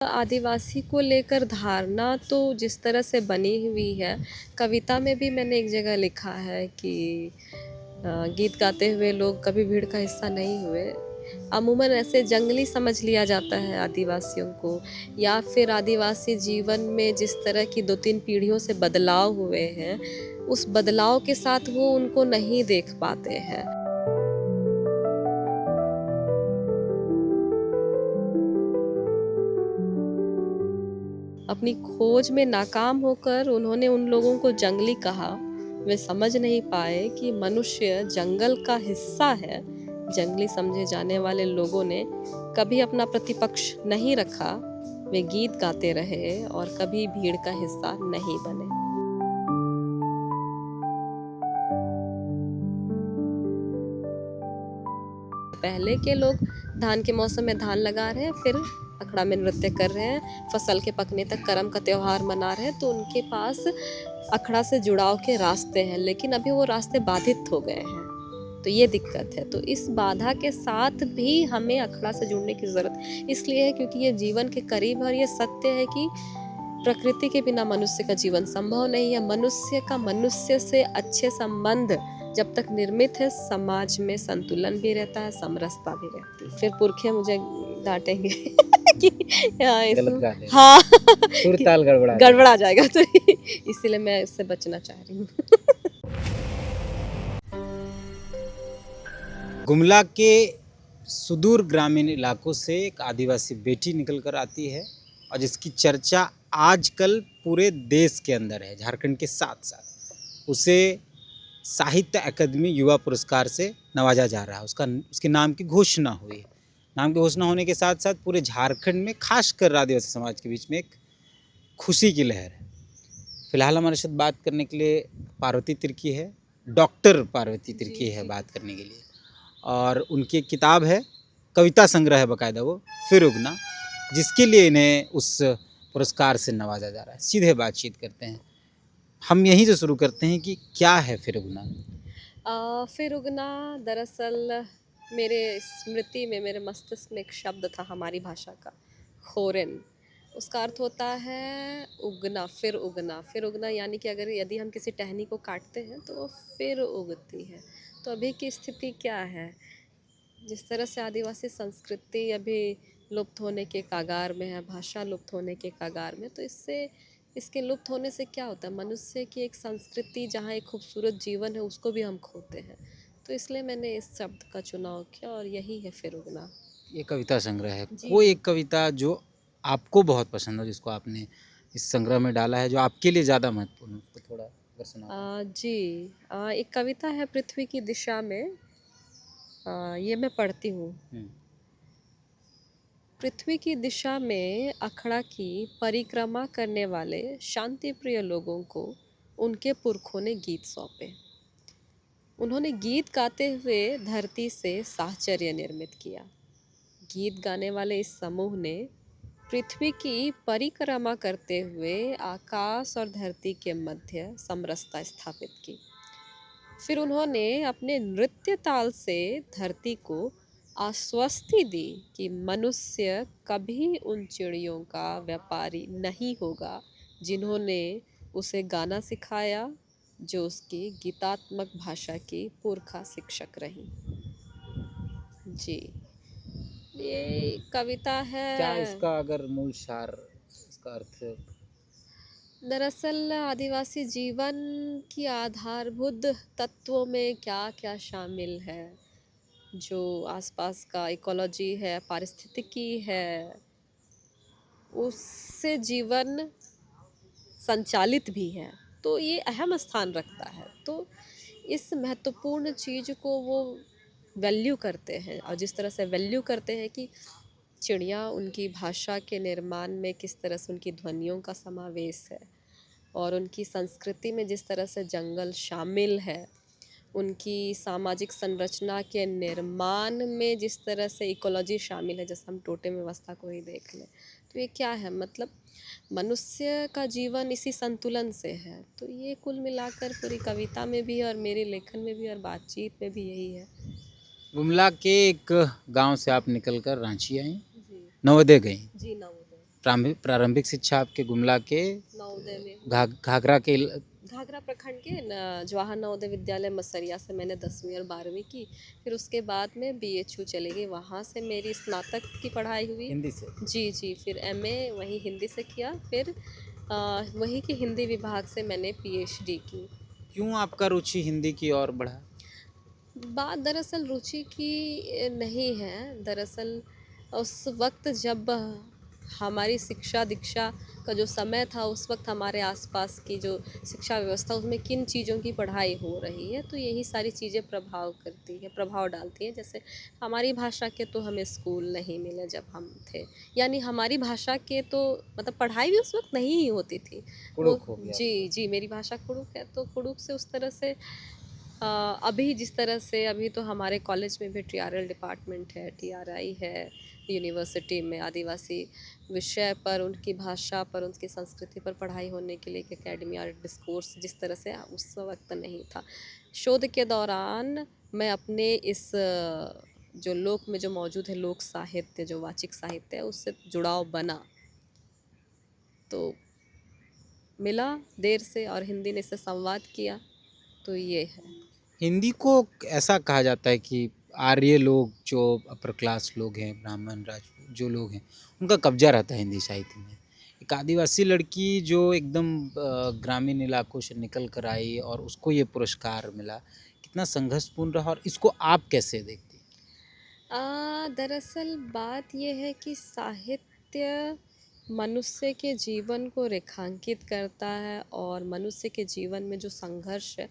आदिवासी को लेकर धारणा तो जिस तरह से बनी हुई है, कविता में भी मैंने एक जगह लिखा है कि गीत गाते हुए लोग कभी भीड़ का हिस्सा नहीं हुए। अमूमन ऐसे जंगली समझ लिया जाता है आदिवासियों को, या फिर आदिवासी जीवन में जिस तरह की 2-3 पीढ़ियों से बदलाव हुए हैं, उस बदलाव के साथ वो उनको नहीं देख पाते हैं। अपनी खोज में नाकाम होकर उन्होंने उन लोगों को जंगली कहा। वे समझ नहीं पाए कि मनुष्य जंगल का हिस्सा है। जंगली समझे जाने वाले लोगों ने कभी अपना प्रतिपक्ष नहीं रखा। वे गीत गाते रहे और कभी भीड़ का हिस्सा नहीं बने। पहले के लोग धान के मौसम में धान लगा रहे हैं, फिर अखड़ा में नृत्य कर रहे हैं, फसल के पकने तक करम का त्योहार मना रहे हैं, तो उनके पास अखड़ा से जुड़ाव के रास्ते हैं, लेकिन अभी वो रास्ते बाधित हो गए हैं। तो ये दिक्कत है। तो इस बाधा के साथ भी हमें अखड़ा से जुड़ने की ज़रूरत इसलिए है क्योंकि ये जीवन के करीब है और ये सत्य है कि प्रकृति के बिना मनुष्य का जीवन संभव नहीं है। मनुष्य का मनुष्य से अच्छे संबंध जब तक निर्मित है, समाज में संतुलन भी रहता है, समरसता भी रहती है। फिर पुरखे मुझे डांटेंगे कि गलत गा दे, हाँ सुर ताल गड़बड़ा जाएगा, तो इसीलिए मैं इससे बचना चाह रही हूँ। गुमला के सुदूर ग्रामीण इलाकों से एक आदिवासी बेटी निकल कर आती है और जिसकी चर्चा आजकल पूरे देश के अंदर है। झारखंड के साथ साथ उसे साहित्य अकादमी युवा पुरस्कार से नवाजा जा रहा है। उसके नाम की घोषणा हुई। नाम की घोषणा होने के साथ साथ पूरे झारखंड में, खासकर आदिवासी समाज के बीच में एक खुशी की लहर है। फिलहाल हमारे साथ बात करने के लिए पार्वती तिर्की है, डॉक्टर पार्वती तिर्की है बात करने के लिए, और उनकी एक किताब है, कविता संग्रह है बाकायदा वो, फिर उगना, जिसके लिए इन्हें उस पुरस्कार से नवाजा जा रहा है। सीधे बातचीत करते हैं। हम यहीं से शुरू करते हैं कि क्या है फिर उगना। फिर उगना दरअसल मेरे स्मृति में, मेरे मस्तिष्क में एक शब्द था हमारी भाषा का, खोरेन। उसका अर्थ होता है उगना, फिर उगना। फिर उगना यानी कि यदि हम किसी टहनी को काटते हैं तो वो फिर उगती है। तो अभी की स्थिति क्या है, जिस तरह से आदिवासी संस्कृति अभी लुप्त होने के कगार में है, भाषा लुप्त होने के कगार में, तो इसके लुप्त होने से क्या होता है, मनुष्य की एक संस्कृति, जहाँ एक खूबसूरत जीवन है, उसको भी हम खोते हैं। तो इसलिए मैंने इस शब्द का चुनाव किया और यही है फिर उगना। ये कविता संग्रह है। कोई एक कविता जो आपको बहुत पसंद हो, जिसको आपने इस संग्रह में डाला है, जो आपके लिए ज़्यादा महत्वपूर्ण है, उसको थोड़ा अगर सुना। जी, एक कविता है पृथ्वी की दिशा में। ये मैं पढ़ती हूँ। पृथ्वी की दिशा में अखड़ा की परिक्रमा करने वाले शांति प्रिय लोगों को उनके पुरखों ने गीत सौंपे। उन्होंने गीत गाते हुए धरती से साहचर्य निर्मित किया। गीत गाने वाले इस समूह ने पृथ्वी की परिक्रमा करते हुए आकाश और धरती के मध्य समरसता स्थापित की। फिर उन्होंने अपने नृत्य ताल से धरती को आश्वस्ति दी कि मनुष्य कभी उन चिड़ियों का व्यापारी नहीं होगा जिन्होंने उसे गाना सिखाया, जो उसकी गीतात्मक भाषा की पुरखा शिक्षक रही। जी, ये कविता है। क्या इसका अगर मूल सार, इसका अर्थ? दरअसल आदिवासी जीवन की आधारभूत तत्वों में क्या क्या शामिल है, जो आसपास का इकोलॉजी है, पारिस्थितिकी है, उससे जीवन संचालित भी है, तो ये अहम स्थान रखता है। तो इस महत्वपूर्ण चीज़ को वो वैल्यू करते हैं, और जिस तरह से वैल्यू करते हैं कि चिड़िया, उनकी भाषा के निर्माण में किस तरह से उनकी ध्वनियों का समावेश है, और उनकी संस्कृति में जिस तरह से जंगल शामिल है, उनकी सामाजिक संरचना के निर्माण में जिस तरह से इकोलॉजी शामिल है, जैसे हम टोटे व्यवस्था को ही देख लें, तो ये क्या है, मतलब मनुष्य का जीवन इसी संतुलन से है। तो ये कुल मिलाकर पूरी कविता में भी है और मेरे लेखन में भी और बातचीत में भी यही है। गुमला के एक गांव से आप निकलकर रांची आई, जी नवोदय गई। जी, नवोदय। प्रारंभिक शिक्षा आपके गुमला के नवोदय में घाघरा के घाघरा प्रखंड के जवाहर नवोदय विद्यालय मसरिया से मैंने 10वीं और 12वीं की। फिर उसके बाद में बीएचयू चली गई, वहाँ से मेरी स्नातक की पढ़ाई हुई। हिंदी से। जी जी, फिर एमए वहीं हिंदी से किया। फिर वहीं की हिंदी विभाग से मैंने पीएचडी की। क्यों आपका रुचि हिंदी की ओर बढ़ा? बात दरअसल रुचि की नहीं है। दरअसल उस वक्त जब हमारी शिक्षा दीक्षा का जो समय था, उस वक्त हमारे आसपास की जो शिक्षा व्यवस्था उसमें किन चीज़ों की पढ़ाई हो रही है, तो यही सारी चीज़ें प्रभाव डालती हैं। जैसे हमारी भाषा के तो हमें स्कूल नहीं मिले जब हम थे, यानी हमारी भाषा के तो मतलब पढ़ाई भी उस वक्त नहीं ही होती थी। वो कुड़ुक हो गया। जी जी, मेरी भाषा कुड़ुक है, तो कुड़ुक से उस तरह से अभी जिस तरह से अभी तो हमारे कॉलेज में भी टीआरएल डिपार्टमेंट है, टीआरआई है, यूनिवर्सिटी में आदिवासी विषय पर, उनकी भाषा पर, उनकी संस्कृति पर पढ़ाई होने के लिए एक एकेडमी और डिस्कोर्स जिस तरह से उस वक्त नहीं था। शोध के दौरान मैं अपने इस जो लोक में जो मौजूद है लोक साहित्य, जो वाचिक साहित्य है, उससे जुड़ाव बना तो मिला देर से, और हिंदी ने इससे संवाद किया, तो ये है। हिंदी को ऐसा कहा जाता है कि आर्य लोग, जो अपर क्लास लोग हैं, ब्राह्मण राजपूत जो लोग हैं, उनका कब्जा रहता है हिंदी साहित्य में। एक आदिवासी लड़की जो एकदम ग्रामीण इलाकों से निकल कर आई और उसको ये पुरस्कार मिला, कितना संघर्षपूर्ण रहा, और इसको आप कैसे देखती हैं? दरअसल बात यह है कि साहित्य मनुष्य के जीवन को रेखांकित करता है, और मनुष्य के जीवन में जो संघर्ष है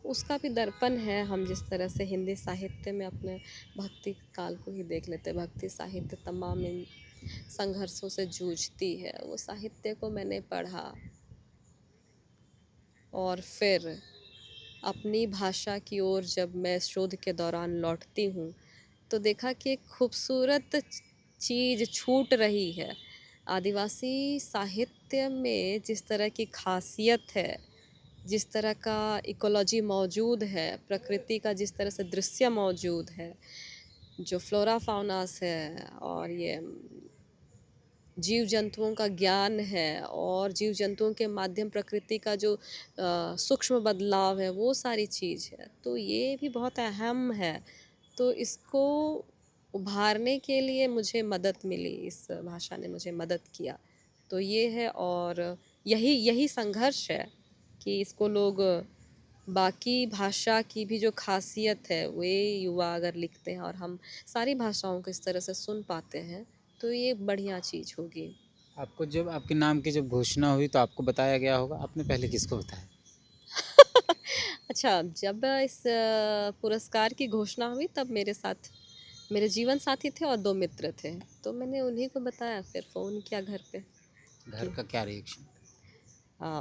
उसका भी दर्पण है। हम जिस तरह से हिंदी साहित्य में अपने भक्ति काल को ही देख लेते हैं, भक्ति साहित्य तमाम इन संघर्षों से जूझती है। वो साहित्य को मैंने पढ़ा और फिर अपनी भाषा की ओर जब मैं शोध के दौरान लौटती हूँ, तो देखा कि एक खूबसूरत चीज़ छूट रही है। आदिवासी साहित्य में जिस तरह की खासियत है, जिस तरह का इकोलॉजी मौजूद है, प्रकृति का जिस तरह से दृश्य मौजूद है, जो फ्लोरा फाउनास है, और ये जीव जंतुओं का ज्ञान है, और जीव जंतुओं के माध्यम प्रकृति का जो सूक्ष्म बदलाव है, वो सारी चीज़ है, तो ये भी बहुत अहम है। तो इसको उभारने के लिए मुझे मदद मिली, इस भाषा ने मुझे मदद किया, तो ये है। और यही यही संघर्ष है कि इसको लोग, बाकी भाषा की भी जो खासियत है वे युवा अगर लिखते हैं और हम सारी भाषाओं को इस तरह से सुन पाते हैं, तो ये बढ़िया चीज़ होगी। आपको जब आपके नाम की जब घोषणा हुई तो आपको बताया गया होगा, आपने पहले किसको बताया? अच्छा, जब इस पुरस्कार की घोषणा हुई तब मेरे साथ मेरे जीवन साथी थे और 2 मित्र थे, तो मैंने उन्हीं को बताया, फिर फ़ोन किया घर पे घर कि का क्या रिएक्शन?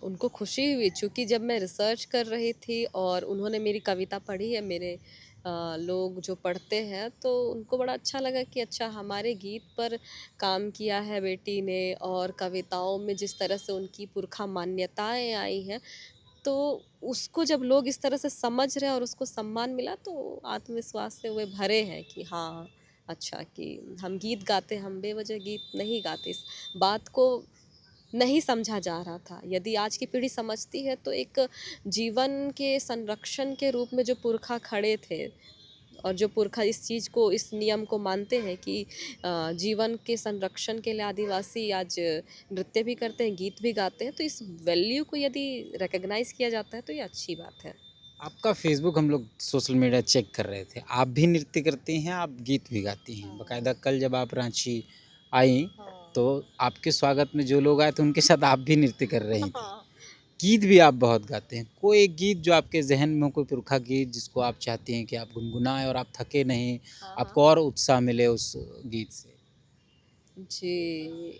उनको खुशी हुई, चूँकि जब मैं रिसर्च कर रही थी और उन्होंने मेरी कविता पढ़ी है, मेरे लोग जो पढ़ते हैं, तो उनको बड़ा अच्छा लगा कि अच्छा हमारे गीत पर काम किया है बेटी ने, और कविताओं में जिस तरह से उनकी पुरखा मान्यताएँ आई हैं, तो उसको जब लोग इस तरह से समझ रहे हैं और उसको सम्मान मिला, तो आत्मविश्वास से वे भरे हैं कि हाँ, अच्छा कि हम गीत गाते, हम बेवजह गीत नहीं गाते। इस बात को नहीं समझा जा रहा था। यदि आज की पीढ़ी समझती है, तो एक जीवन के संरक्षण के रूप में जो पुरखा खड़े थे, और जो पुरखा इस चीज़ को, इस नियम को मानते हैं कि जीवन के संरक्षण के लिए आदिवासी आज नृत्य भी करते हैं, गीत भी गाते हैं, तो इस वैल्यू को यदि रिकॉग्नाइज़ किया जाता है, तो ये अच्छी बात है। आपका फेसबुक हम लोग सोशल मीडिया चेक कर रहे थे, आप भी नृत्य करती हैं, आप गीत भी गाती हैं बाकायदा। कल जब आप रांची आई तो आपके स्वागत में जो लोग आए थे उनके साथ आप भी नृत्य कर रही थी। गीत भी आप बहुत गाते हैं, कोई एक गीत जो आपके जहन में हो, कोई पुरखा गीत जिसको आप चाहती हैं कि आप गुनगुनाएं और आप थके नहीं, आपको और उत्साह मिले उस गीत से? जी,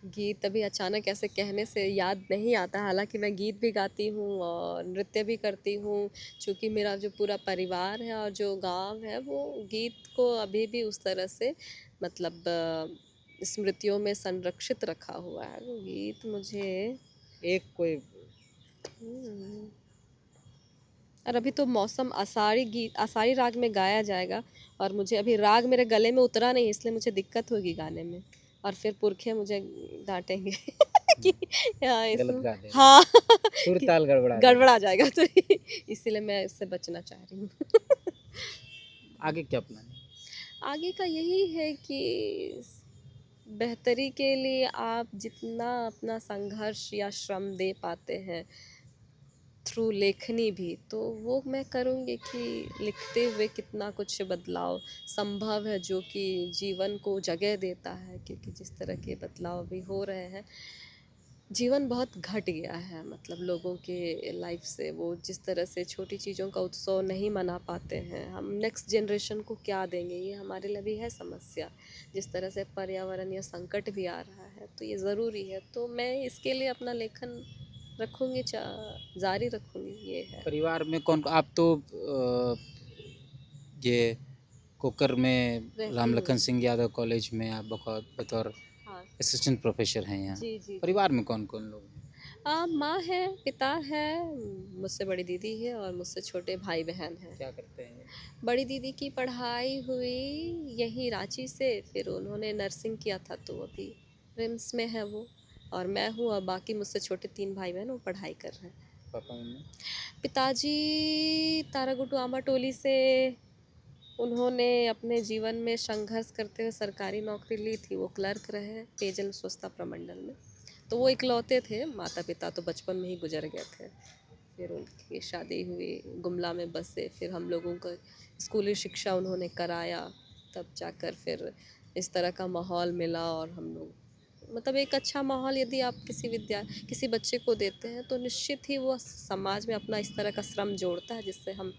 गीत अभी अचानक ऐसे कहने से याद नहीं आता, हालाँकि मैं गीत भी गाती हूँ और नृत्य भी करती हूँ। चूँकि मेरा जो पूरा परिवार है और जो गाँव है, वो गीत को अभी भी उस तरह से मतलब स्मृतियों में संरक्षित रखा हुआ है। वो गीत मुझे एक कोई हुँ, और अभी तो मौसम आषाढ़ी राग में गाया जाएगा, और मुझे अभी राग मेरे गले में उतरा नहीं, इसलिए मुझे दिक्कत होगी गाने में। और फिर पुरखे मुझे डांटेंगे कि हाँ गलत इसमें गा दे रहे हो, हाँ सुर कि ताल गड़बड़ा जाएगा। गड़बड़ा जाएगा तो इसीलिए मैं इससे बचना चाह रही हूँ। आगे क्या प्लान है? आगे का यही है कि बेहतरी के लिए आप जितना अपना संघर्ष या श्रम दे पाते हैं थ्रू लेखनी भी, तो वो मैं करूँगी कि लिखते हुए कितना कुछ बदलाव संभव है जो कि जीवन को जगह देता है, क्योंकि जिस तरह के बदलाव अभी हो रहे हैं, जीवन बहुत घट गया है मतलब लोगों के लाइफ से। वो जिस तरह से छोटी चीज़ों का उत्सव नहीं मना पाते हैं, हम नेक्स्ट जनरेशन को क्या देंगे, ये हमारे लिए भी है समस्या। जिस तरह से पर्यावरण या संकट भी आ रहा है, तो ये ज़रूरी है। तो मैं इसके लिए अपना लेखन रखूँगी, जारी रखूँगी, ये है। परिवार में कौन आप तो ये कोकर में रहती राम हूँ। लखन सिंह यादव कॉलेज में आप बतौर हाँ असिस्टेंट प्रोफेसर हैं यहाँ। जी जी जी। परिवार में कौन कौन लोग हैं? माँ है, पिता है, मुझसे बड़ी दीदी है और मुझसे छोटे भाई बहन हैं। क्या करते हैं? बड़ी दीदी की पढ़ाई हुई यहीं रांची से, फिर उन्होंने नर्सिंग किया था तो अभी रिम्स में है वो। और मैं हूँ, और बाकी मुझसे छोटे 3 भाई बहन वो पढ़ाई कर रहे हैं। Papa mummy? पिताजी तारागुटू आमा टोली से उन्होंने अपने जीवन में संघर्ष करते हुए सरकारी नौकरी ली थी, वो क्लर्क रहे पेयजल स्वच्छता प्रमंडल में। तो वो इकलौते थे, माता पिता तो बचपन में ही गुजर गए थे। फिर उनकी शादी हुई, गुमला में बसे, फिर हम लोगों को स्कूली शिक्षा उन्होंने कराया, तब जाकर फिर इस तरह का माहौल मिला। और हम लोग मतलब एक अच्छा माहौल यदि आप किसी बच्चे को देते हैं तो निश्चित ही वो समाज में अपना इस तरह का श्रम जोड़ता है, जिससे हम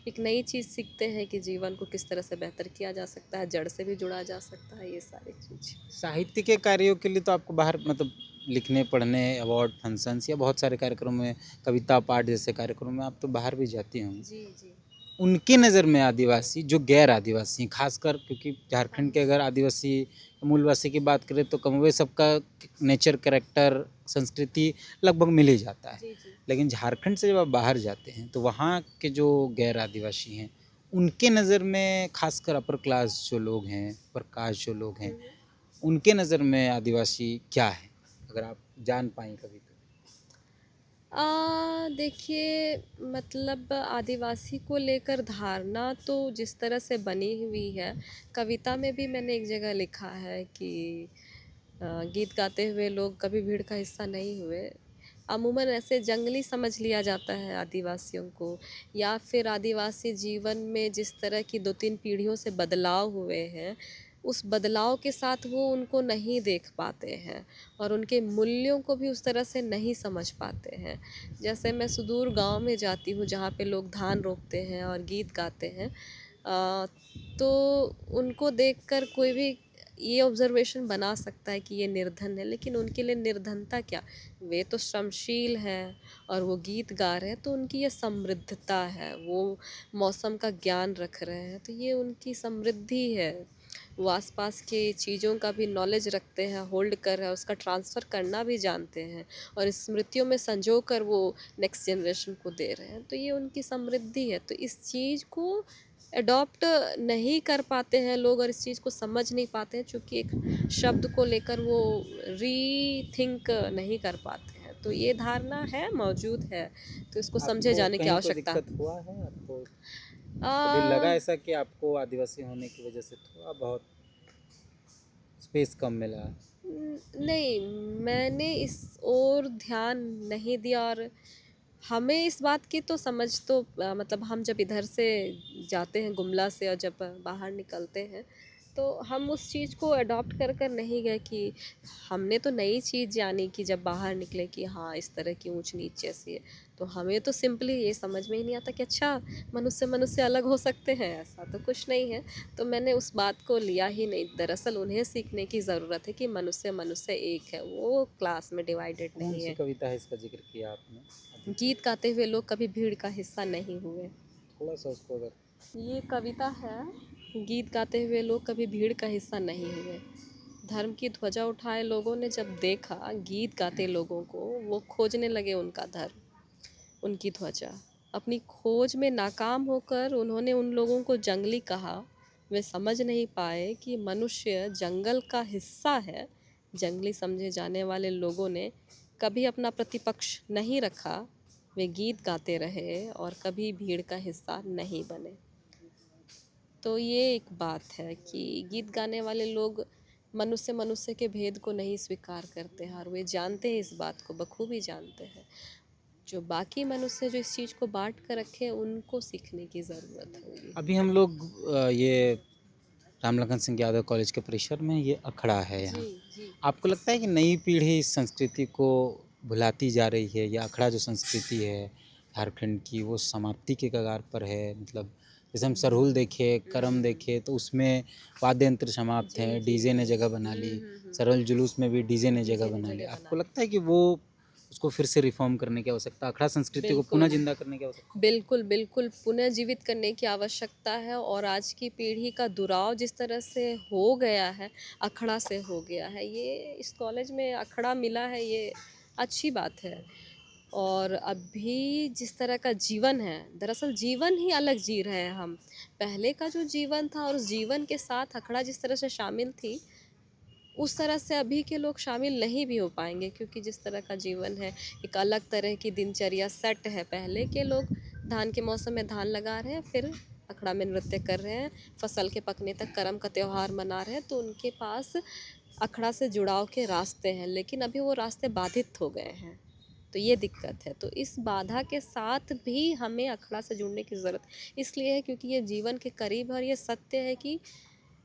एक नई चीज़ सीखते हैं कि जीवन को किस तरह से बेहतर किया जा सकता है, जड़ से भी जुड़ा जा सकता है, ये सारी चीज़। साहित्य के कार्यों के लिए तो आपको बाहर मतलब लिखने पढ़ने अवार्ड फंक्शंस या बहुत सारे कार्यक्रमों में, कविता पाठ जैसे कार्यक्रमों में आप तो बाहर भी जाती होंगी। जी जी। उनके नज़र में आदिवासी जो गैर आदिवासी हैं, खासकर क्योंकि झारखंड के अगर आदिवासी मूलवासी की बात करें तो कमोबेश सबका नेचर कैरेक्टर संस्कृति लगभग मिल ही जाता है। जी जी। लेकिन झारखंड से जब आप बाहर जाते हैं तो वहाँ के जो गैर आदिवासी हैं उनके नज़र में, खासकर अपर क्लास जो लोग हैं, अपर कास्ट जो लोग हैं, उनके नज़र में आदिवासी क्या है, अगर आप जान पाएँ कभी तो? देखिए मतलब आदिवासी को लेकर धारणा तो जिस तरह से बनी हुई है, कविता में भी मैंने एक जगह लिखा है कि गीत गाते हुए लोग कभी भीड़ का हिस्सा नहीं हुए। अमूमन ऐसे जंगली समझ लिया जाता है आदिवासियों को, या फिर आदिवासी जीवन में जिस तरह की 2-3 पीढ़ियों से बदलाव हुए हैं, उस बदलाव के साथ वो उनको नहीं देख पाते हैं और उनके मूल्यों को भी उस तरह से नहीं समझ पाते हैं। जैसे मैं सुदूर गांव में जाती हूँ जहाँ पे लोग धान रोपते हैं और गीत गाते हैं, तो उनको देखकर कोई भी ये ऑब्जर्वेशन बना सकता है कि ये निर्धन है, लेकिन उनके लिए निर्धनता क्या, वे तो श्रमशील हैं और वो गीत गा रहे हैं, तो उनकी ये समृद्धता है, वो मौसम का ज्ञान रख रहे हैं, तो ये उनकी समृद्धि है। वो आसपास के चीज़ों का भी नॉलेज रखते हैं, होल्ड कर रहे हैं, उसका ट्रांसफ़र करना भी जानते हैं और स्मृतियों में संजो कर वो नेक्स्ट जनरेशन को दे रहे हैं, तो ये उनकी समृद्धि है। तो इस चीज़ को अडॉप्ट नहीं कर पाते हैं लोग और इस चीज़ को समझ नहीं पाते हैं, चूँकि एक शब्द को लेकर वो रीथिंक नहीं कर पाते हैं। तो ये धारणा है, मौजूद है, तो इसको समझे आपको जाने की कहीं कोई आवश्यकता। दिक्कत हुआ है आपको? कभी लगा आ, ऐसा कि आपको आदिवासी होने की वजह से थोड़ा बहुत स्पेस कम मिला? नहीं, मैंने इस ओर ध्यान नहीं दिया। और हमें इस बात की तो समझ तो मतलब हम जब इधर से जाते हैं गुमला से और जब बाहर निकलते हैं, तो हम उस चीज़ को अडॉप्ट कर कर नहीं गए कि हमने तो नई चीज़ जानी कि जब बाहर निकले कि हाँ इस तरह की ऊंच नीच जैसी है, तो हमें तो सिंपली ये समझ में ही नहीं आता कि अच्छा मनुष्य मनुष्य अलग हो सकते हैं, ऐसा तो कुछ नहीं है। तो मैंने उस बात को लिया ही नहीं। दरअसल उन्हें सीखने की ज़रूरत है कि मनुष्य मनुष्य एक है, वो क्लास में डिवाइडेड कौन नहीं सी है। कविता है इसका जिक्र किया आपने? गीत गाते हुए लोग कभी भीड़ का हिस्सा नहीं हुए, थोड़ा सा उसको अगर ये कविता है। गीत गाते हुए लोग कभी भीड़ का हिस्सा नहीं हुए। धर्म की ध्वजा उठाए लोगों ने जब देखा गीत गाते लोगों को, वो खोजने लगे उनका धर्म, उनकी ध्वजा। अपनी खोज में नाकाम होकर उन्होंने उन लोगों को जंगली कहा। वे समझ नहीं पाए कि मनुष्य जंगल का हिस्सा है, जंगली समझे जाने वाले लोगों ने कभी अपना प्रतिपक्ष नहीं रखा, वे गीत गाते रहे और कभी भीड़ का हिस्सा नहीं बने। तो ये एक बात है कि गीत गाने वाले लोग मनुष्य मनुष्य के भेद को नहीं स्वीकार करते हैं और वे जानते हैं, इस बात को बखूबी जानते हैं। जो बाकी मनुष्य जो इस चीज़ को बांट कर रखे हैं, उनको सीखने की ज़रूरत होगी। अभी हम लोग ये रामलखन सिंह यादव कॉलेज के परिसर में, ये अखड़ा है यहाँ। जी जी। आपको लगता है कि नई पीढ़ी इस संस्कृति को भुलाती जा रही है, या अखड़ा जो संस्कृति है झारखंड की वो समाप्ति के कगार पर है? मतलब जैसे हम सरहुल देखे, करम देखे, तो उसमें वाद्य यंत्र समाप्त हैं, डीजे ने जगह बना ली। सरहुल जुलूस में भी डीजे ने जगह बना ली। आपको लगता है कि वो उसको फिर से रिफॉर्म करने की आवश्यकता, अखड़ा संस्कृति को पुनः जिंदा करने की आवश्यकता? बिल्कुल बिल्कुल पुनर्जीवित करने की आवश्यकता है। और आज की पीढ़ी का दुराव जिस तरह से हो गया है, अखड़ा से हो गया है, ये इस कॉलेज में अखड़ा मिला है, ये अच्छी बात है। और अभी जिस तरह का जीवन है, दरअसल जीवन ही अलग जी रहे हैं हम। पहले का जो जीवन था और उस जीवन के साथ अखड़ा जिस तरह से शामिल थी, उस तरह से अभी के लोग शामिल नहीं भी हो पाएंगे, क्योंकि जिस तरह का जीवन है, एक अलग तरह की दिनचर्या सेट है। पहले के लोग धान के मौसम में धान लगा रहे हैं, फिर अखड़ा में नृत्य कर रहे हैं, फसल के पकने तक करम का त्यौहार मना रहे हैं, तो उनके पास अखड़ा से जुड़ाव के रास्ते हैं। लेकिन अभी वो रास्ते बाधित हो गए हैं, तो ये दिक्कत है। तो इस बाधा के साथ भी हमें अखड़ा से जुड़ने की ज़रूरत इसलिए है क्योंकि ये जीवन के करीब है और ये सत्य है कि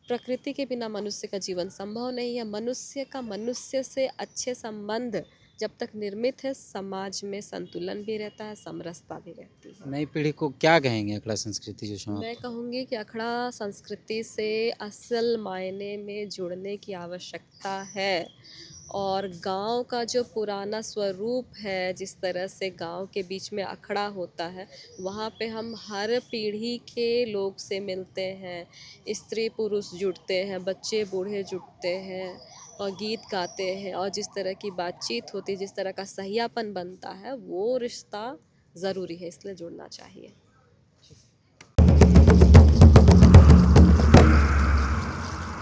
प्रकृति के बिना मनुष्य का जीवन संभव नहीं है। मनुष्य का मनुष्य से अच्छे संबंध जब तक निर्मित है, समाज में संतुलन भी रहता है, समरसता भी रहती है। नई पीढ़ी को क्या कहेंगे अखड़ा संस्कृति जो समाप्त? मैं कहूँगी कि अखड़ा संस्कृति से असल मायने में जुड़ने की आवश्यकता है। और गांव का जो पुराना स्वरूप है, जिस तरह से गांव के बीच में अखड़ा होता है, वहाँ पे हम हर पीढ़ी के लोग से मिलते हैं, स्त्री पुरुष जुड़ते हैं, बच्चे बूढ़े जुड़ते हैं और गीत गाते हैं। और जिस तरह की बातचीत होती है, जिस तरह का सहियापन बनता है, वो रिश्ता ज़रूरी है, इसलिए जुड़ना चाहिए।